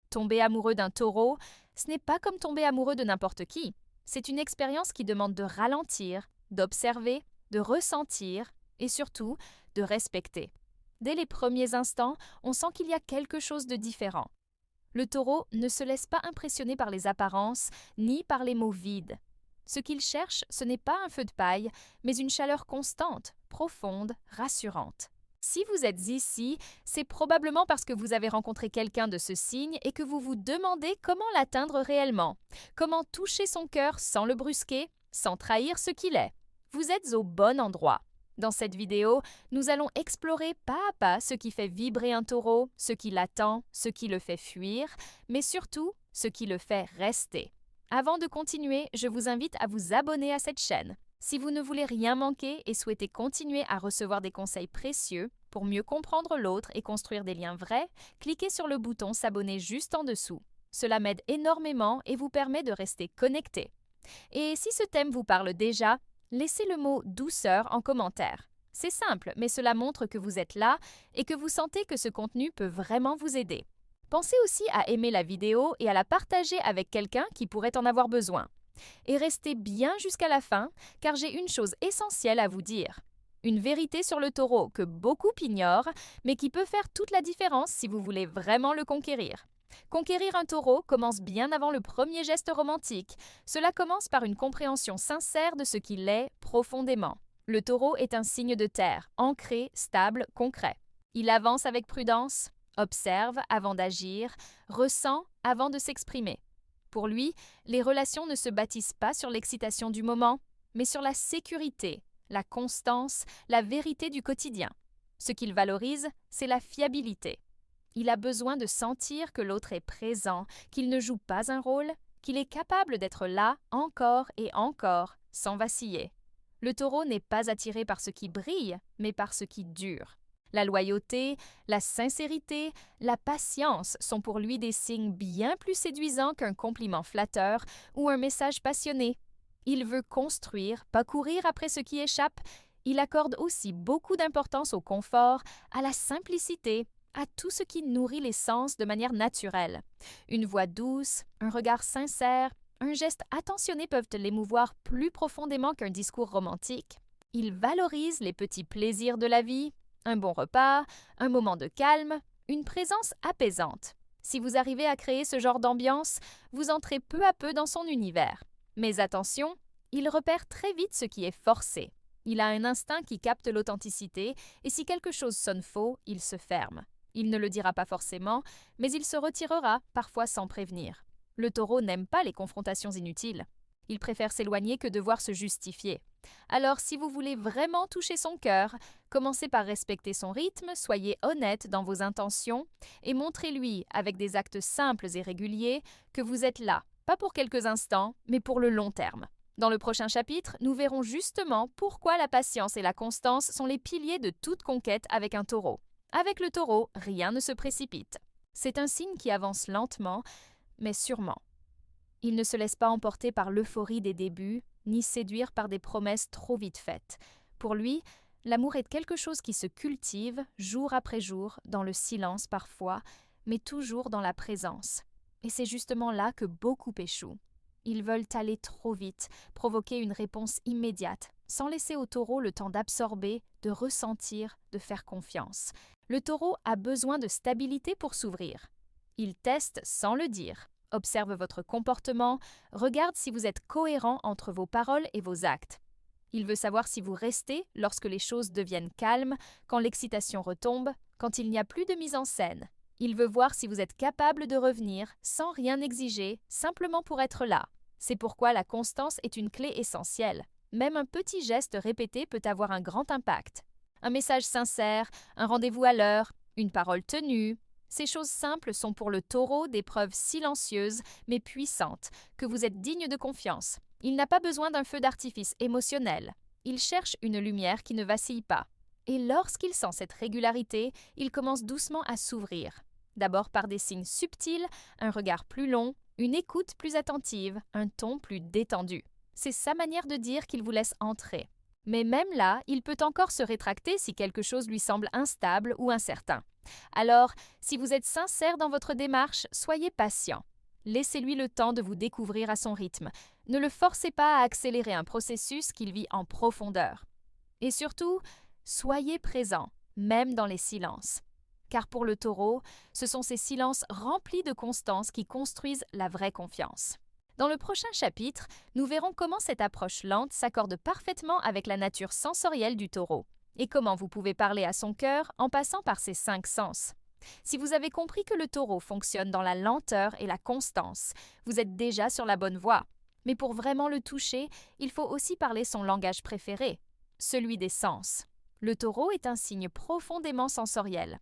Tomber amoureux d'un taureau, ce n'est pas comme tomber amoureux de n'importe qui. C'est une expérience qui demande de ralentir, d'observer, de ressentir et surtout de respecter. Dès les premiers instants, on sent qu'il y a quelque chose de différent. Le taureau ne se laisse pas impressionner par les apparences ni par les mots vides. Ce qu'il cherche, ce n'est pas un feu de paille, mais une chaleur constante, profonde, rassurante. Si vous êtes ici, c'est probablement parce que vous avez rencontré quelqu'un de ce signe et que vous vous demandez comment l'atteindre réellement, comment toucher son cœur sans le brusquer, sans trahir ce qu'il est. Vous êtes au bon endroit. Dans cette vidéo, nous allons explorer pas à pas ce qui fait vibrer un taureau, ce qui l'attend, ce qui le fait fuir, mais surtout ce qui le fait rester. Avant de continuer, je vous invite à vous abonner à cette chaîne. Si vous ne voulez rien manquer et souhaitez continuer à recevoir des conseils précieux pour mieux comprendre l'autre et construire des liens vrais, cliquez sur le bouton s'abonner juste en dessous. Cela m'aide énormément et vous permet de rester connecté. Et si ce thème vous parle déjà, laissez le mot douceur en commentaire. C'est simple, mais cela montre que vous êtes là et que vous sentez que ce contenu peut vraiment vous aider. Pensez aussi à aimer la vidéo et à la partager avec quelqu'un qui pourrait en avoir besoin. Et restez bien jusqu'à la fin, car j'ai une chose essentielle à vous dire. Une vérité sur le taureau que beaucoup ignorent, mais qui peut faire toute la différence si vous voulez vraiment le conquérir. Conquérir un taureau commence bien avant le premier geste romantique. Cela commence par une compréhension sincère de ce qu'il est profondément. Le taureau est un signe de terre, ancré, stable, concret. Il avance avec prudence, observe avant d'agir, ressent avant de s'exprimer. Pour lui, les relations ne se bâtissent pas sur l'excitation du moment, mais sur la sécurité, la constance, la vérité du quotidien. Ce qu'il valorise, c'est la fiabilité. Il a besoin de sentir que l'autre est présent, qu'il ne joue pas un rôle, qu'il est capable d'être là encore et encore, sans vaciller. Le taureau n'est pas attiré par ce qui brille, mais par ce qui dure. La loyauté, la sincérité, la patience sont pour lui des signes bien plus séduisants qu'un compliment flatteur ou un message passionné. Il veut construire, pas courir après ce qui échappe. Il accorde aussi beaucoup d'importance au confort, à la simplicité, à tout ce qui nourrit les sens de manière naturelle. Une voix douce, un regard sincère, un geste attentionné peuvent l'émouvoir plus profondément qu'un discours romantique. Il valorise les petits plaisirs de la vie, un bon repas, un moment de calme, une présence apaisante. Si vous arrivez à créer ce genre d'ambiance, vous entrez peu à peu dans son univers. Mais attention, il repère très vite ce qui est forcé. Il a un instinct qui capte l'authenticité et si quelque chose sonne faux, il se ferme. Il ne le dira pas forcément, mais il se retirera, parfois sans prévenir. Le taureau n'aime pas les confrontations inutiles. Il préfère s'éloigner que devoir se justifier. Alors, si vous voulez vraiment toucher son cœur, commencez par respecter son rythme, soyez honnête dans vos intentions et montrez-lui, avec des actes simples et réguliers, que vous êtes là, pas pour quelques instants, mais pour le long terme. Dans le prochain chapitre, nous verrons justement pourquoi la patience et la constance sont les piliers de toute conquête avec un taureau. Avec le taureau, rien ne se précipite. C'est un signe qui avance lentement, mais sûrement. Il ne se laisse pas emporter par l'euphorie des débuts, ni séduire par des promesses trop vite faites. Pour lui, l'amour est quelque chose qui se cultive, jour après jour, dans le silence parfois, mais toujours dans la présence. Et c'est justement là que beaucoup échouent. Ils veulent aller trop vite, provoquer une réponse immédiate, sans laisser au taureau le temps d'absorber, de ressentir, de faire confiance. Le taureau a besoin de stabilité pour s'ouvrir. Il teste sans le dire. Observe votre comportement, regarde si vous êtes cohérent entre vos paroles et vos actes. Il veut savoir si vous restez lorsque les choses deviennent calmes, quand l'excitation retombe, quand il n'y a plus de mise en scène. Il veut voir si vous êtes capable de revenir sans rien exiger, simplement pour être là. C'est pourquoi la constance est une clé essentielle. Même un petit geste répété peut avoir un grand impact. Un message sincère, un rendez-vous à l'heure, une parole tenue. Ces choses simples sont pour le taureau des preuves silencieuses mais puissantes que vous êtes digne de confiance. Il n'a pas besoin d'un feu d'artifice émotionnel. Il cherche une lumière qui ne vacille pas. Et lorsqu'il sent cette régularité, il commence doucement à s'ouvrir. D'abord par des signes subtils, un regard plus long, une écoute plus attentive, un ton plus détendu. C'est sa manière de dire qu'il vous laisse entrer. Mais même là, il peut encore se rétracter si quelque chose lui semble instable ou incertain. Alors, si vous êtes sincère dans votre démarche, soyez patient. Laissez-lui le temps de vous découvrir à son rythme. Ne le forcez pas à accélérer un processus qu'il vit en profondeur. Et surtout, soyez présent, même dans les silences. Car pour le taureau, ce sont ces silences remplis de constance qui construisent la vraie confiance. Dans le prochain chapitre, nous verrons comment cette approche lente s'accorde parfaitement avec la nature sensorielle du taureau et comment vous pouvez parler à son cœur en passant par ses 5 sens. Si vous avez compris que le taureau fonctionne dans la lenteur et la constance, vous êtes déjà sur la bonne voie. Mais pour vraiment le toucher, il faut aussi parler son langage préféré, celui des sens. Le taureau est un signe profondément sensoriel.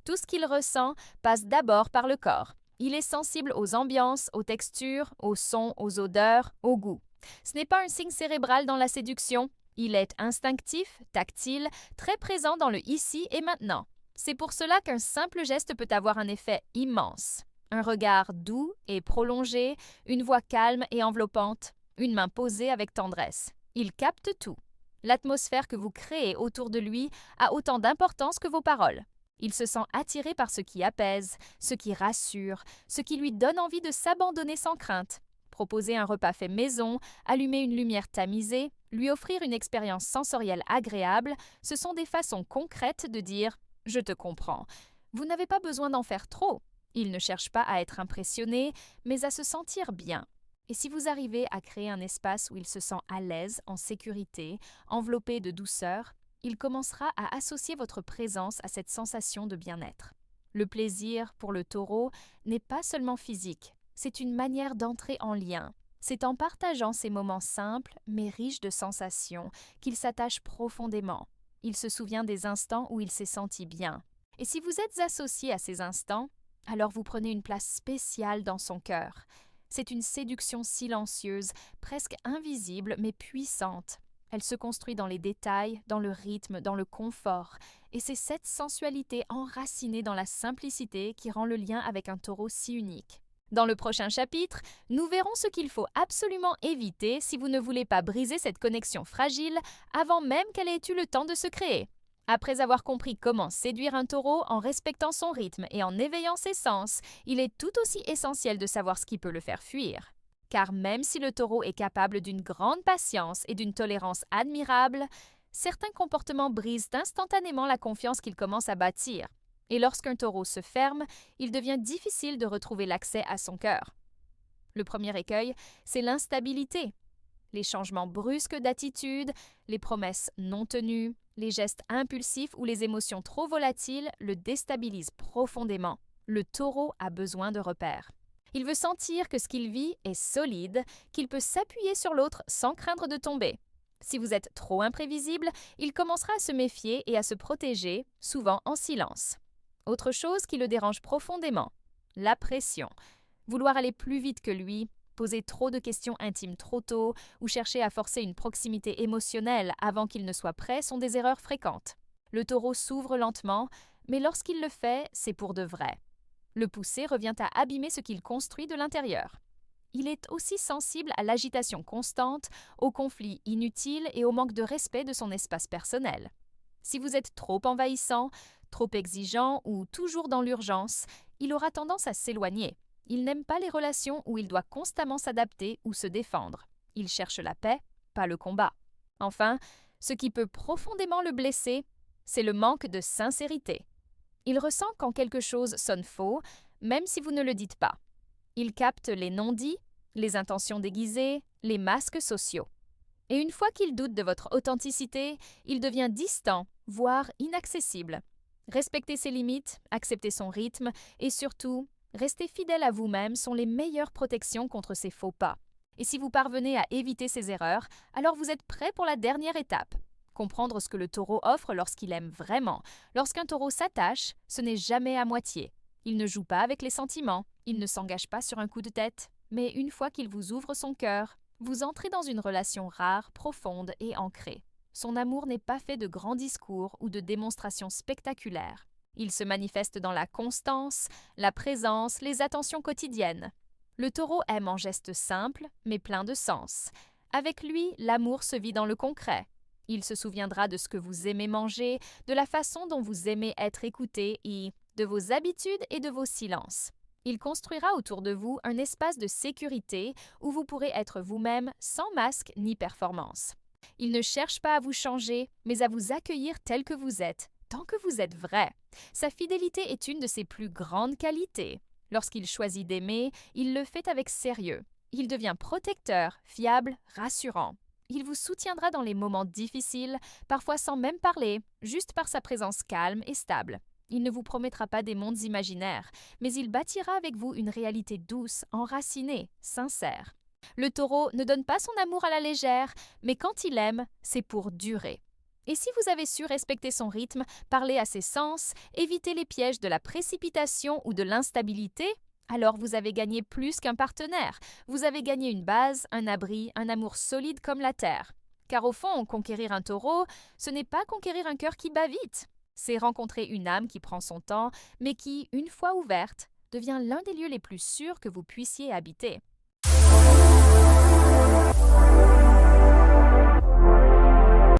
Tout ce qu'il ressent passe d'abord par le corps. Il est sensible aux ambiances, aux textures, aux sons, aux odeurs, aux goûts. Ce n'est pas un signe cérébral dans la séduction. Il est instinctif, tactile, très présent dans le ici et maintenant. C'est pour cela qu'un simple geste peut avoir un effet immense. Un regard doux et prolongé, une voix calme et enveloppante, une main posée avec tendresse. Il capte tout. L'atmosphère que vous créez autour de lui a autant d'importance que vos paroles. Il se sent attiré par ce qui apaise, ce qui rassure, ce qui lui donne envie de s'abandonner sans crainte. Proposer un repas fait maison, allumer une lumière tamisée, lui offrir une expérience sensorielle agréable, ce sont des façons concrètes de dire « je te comprends ». Vous n'avez pas besoin d'en faire trop. Il ne cherche pas à être impressionné, mais à se sentir bien. Et si vous arrivez à créer un espace où il se sent à l'aise, en sécurité, enveloppé de douceur, il commencera à associer votre présence à cette sensation de bien-être. Le plaisir, pour le taureau, n'est pas seulement physique, c'est une manière d'entrer en lien. C'est en partageant ces moments simples, mais riches de sensations, qu'il s'attache profondément. Il se souvient des instants où il s'est senti bien. Et si vous êtes associé à ces instants, alors vous prenez une place spéciale dans son cœur. C'est une séduction silencieuse, presque invisible, mais puissante. Elle se construit dans les détails, dans le rythme, dans le confort. Et c'est cette sensualité enracinée dans la simplicité qui rend le lien avec un taureau si unique. Dans le prochain chapitre, nous verrons ce qu'il faut absolument éviter si vous ne voulez pas briser cette connexion fragile avant même qu'elle ait eu le temps de se créer. Après avoir compris comment séduire un taureau en respectant son rythme et en éveillant ses sens, il est tout aussi essentiel de savoir ce qui peut le faire fuir. Car même si le taureau est capable d'une grande patience et d'une tolérance admirable, certains comportements brisent instantanément la confiance qu'il commence à bâtir. Et lorsqu'un taureau se ferme, il devient difficile de retrouver l'accès à son cœur. Le premier écueil, c'est l'instabilité. Les changements brusques d'attitude, les promesses non tenues, les gestes impulsifs ou les émotions trop volatiles le déstabilisent profondément. Le taureau a besoin de repères. Il veut sentir que ce qu'il vit est solide, qu'il peut s'appuyer sur l'autre sans craindre de tomber. Si vous êtes trop imprévisible, il commencera à se méfier et à se protéger, souvent en silence. Autre chose qui le dérange profondément, la pression. Vouloir aller plus vite que lui, poser trop de questions intimes trop tôt ou chercher à forcer une proximité émotionnelle avant qu'il ne soit prêt sont des erreurs fréquentes. Le taureau s'ouvre lentement, mais lorsqu'il le fait, c'est pour de vrai. Le pousser revient à abîmer ce qu'il construit de l'intérieur. Il est aussi sensible à l'agitation constante, aux conflits inutiles et au manque de respect de son espace personnel. Si vous êtes trop envahissant, trop exigeant ou toujours dans l'urgence, il aura tendance à s'éloigner. Il n'aime pas les relations où il doit constamment s'adapter ou se défendre. Il cherche la paix, pas le combat. Enfin, ce qui peut profondément le blesser, c'est le manque de sincérité. Il ressent quand quelque chose sonne faux, même si vous ne le dites pas. Il capte les non-dits, les intentions déguisées, les masques sociaux. Et une fois qu'il doute de votre authenticité, il devient distant, voire inaccessible. Respecter ses limites, accepter son rythme et surtout, rester fidèle à vous-même sont les meilleures protections contre ces faux pas. Et si vous parvenez à éviter ces erreurs, alors vous êtes prêt pour la dernière étape. Comprendre ce que le taureau offre lorsqu'il aime vraiment. Lorsqu'un taureau s'attache, ce n'est jamais à moitié. Il ne joue pas avec les sentiments, il ne s'engage pas sur un coup de tête. Mais une fois qu'il vous ouvre son cœur, vous entrez dans une relation rare, profonde et ancrée. Son amour n'est pas fait de grands discours ou de démonstrations spectaculaires. Il se manifeste dans la constance, la présence, les attentions quotidiennes. Le taureau aime en gestes simples, mais pleins de sens. Avec lui, l'amour se vit dans le concret. Il se souviendra de ce que vous aimez manger, de la façon dont vous aimez être écouté et de vos habitudes et de vos silences. Il construira autour de vous un espace de sécurité où vous pourrez être vous-même sans masque ni performance. Il ne cherche pas à vous changer, mais à vous accueillir tel que vous êtes, tant que vous êtes vrai. Sa fidélité est une de ses plus grandes qualités. Lorsqu'il choisit d'aimer, il le fait avec sérieux. Il devient protecteur, fiable, rassurant. Il vous soutiendra dans les moments difficiles, parfois sans même parler, juste par sa présence calme et stable. Il ne vous promettra pas des mondes imaginaires, mais il bâtira avec vous une réalité douce, enracinée, sincère. Le taureau ne donne pas son amour à la légère, mais quand il aime, c'est pour durer. Et si vous avez su respecter son rythme, parler à ses sens, éviter les pièges de la précipitation ou de l'instabilité, alors vous avez gagné plus qu'un partenaire. Vous avez gagné une base, un abri, un amour solide comme la terre. Car au fond, conquérir un taureau, ce n'est pas conquérir un cœur qui bat vite. C'est rencontrer une âme qui prend son temps, mais qui, une fois ouverte, devient l'un des lieux les plus sûrs que vous puissiez habiter.